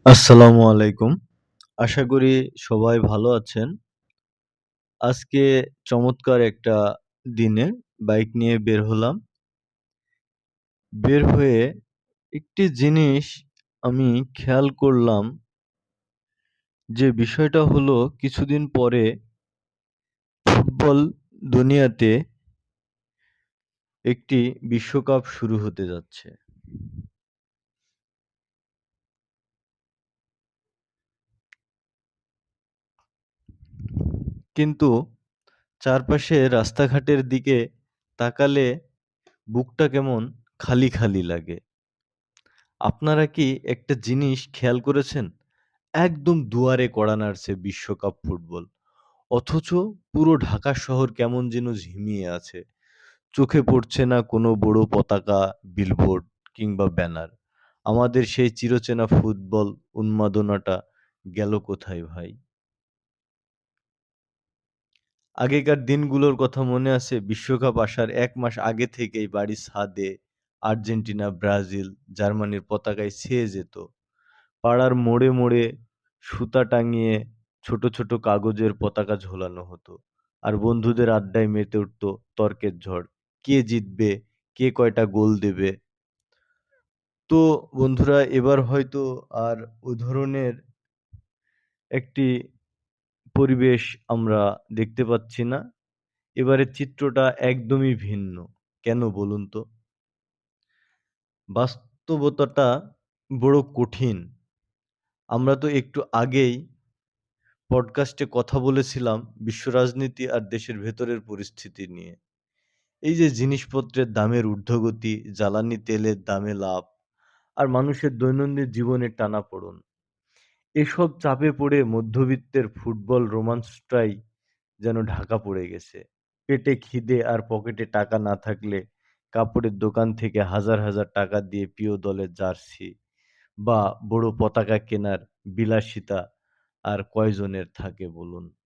আসসালামু আলাইকুম। আশা করি সবাই ভালো আছেন। আজকে চমৎকার একটা দিনে বাইক নিয়ে বের হলাম। বের হয়ে একটি জিনিস আমি খেয়াল করলাম যে বিষয়টা হলো কিছুদিন পরে ফুটবল দুনিয়াতে একটি বিশ্বকাপ শুরু হতে যাচ্ছে। কিন্তু চারপাশে রাস্তাঘাটের দিকে তাকালে বুকটা কেমন খালি, খালি লাগে। আপনারা কি একটা জিনিস খেয়াল করেছেন? একদম দুয়ারে কড়া নাড়ছে বিশ্বকাপ ফুটবল। অথচ পুরো ঢাকা শহর কেমন যেন ঝিমিয়ে আছে। চোখে পড়ছে না কোনো বড় পতাকা, বিলবোর্ড কিংবা ব্যানার। আমাদের সেই চিরচেনা ফুটবল উন্মাদনাটা গেল কোথায় ভাই? আগেকার দিনগুলোর কথা মনে আছে? বিশ্বকাপ আসার ১ মাস আগে থেকেই বাড়ির ছাদে আর্জেন্টিনা, ব্রাজিল, জার্মানির পতাকায় ছেয়ে যেত। পাড়ার মোড়ে, মোড়ে সুতা টাঙিয়ে ছোট, ছোট কাগজের পতাকা ঝোলানো হতো। আর বন্ধুদের আড্ডায় মেতে উঠত তর্কের ঝড়। কে জিতবে? কে কয়টা গোল দেবে? তো বন্ধুরা এবার হয়তো আর ওই ধরনের একটি পরিবেশ আমরা দেখতে পাচ্ছি না। এবারের চিত্রটা একদমই ভিন্ন। কেন বলুন তো? বাস্তবতাটা বড় কঠিন। আমরা তো একটু আগেই পডকাস্টে কথা বলেছিলাম বিশ্ব রাজনীতি আর দেশের ভেতরের পরিস্থিতি নিয়ে। এই যে জিনিসপত্রের দামের ঊর্ধ্বগতি, জ্বালানি তেলের দামে লাভ আর মানুষের দৈনন্দিন জীবনের টানাপোড়েন। এসব চাপে পড়ে মধ্যবিত্তের ফুটবল রোমাঞ্চটাই যেন ঢাকা পড়ে গেছে। পেটে খিদে আর পকেটে টাকা না থাকলে কাপড়ের দোকান থেকে হাজার, হাজার টাকা দিয়ে প্রিয় দলের জার্সি বা বড় পতাকা কেনার বিলাসিতা আর কয়জনের থাকে বলুন?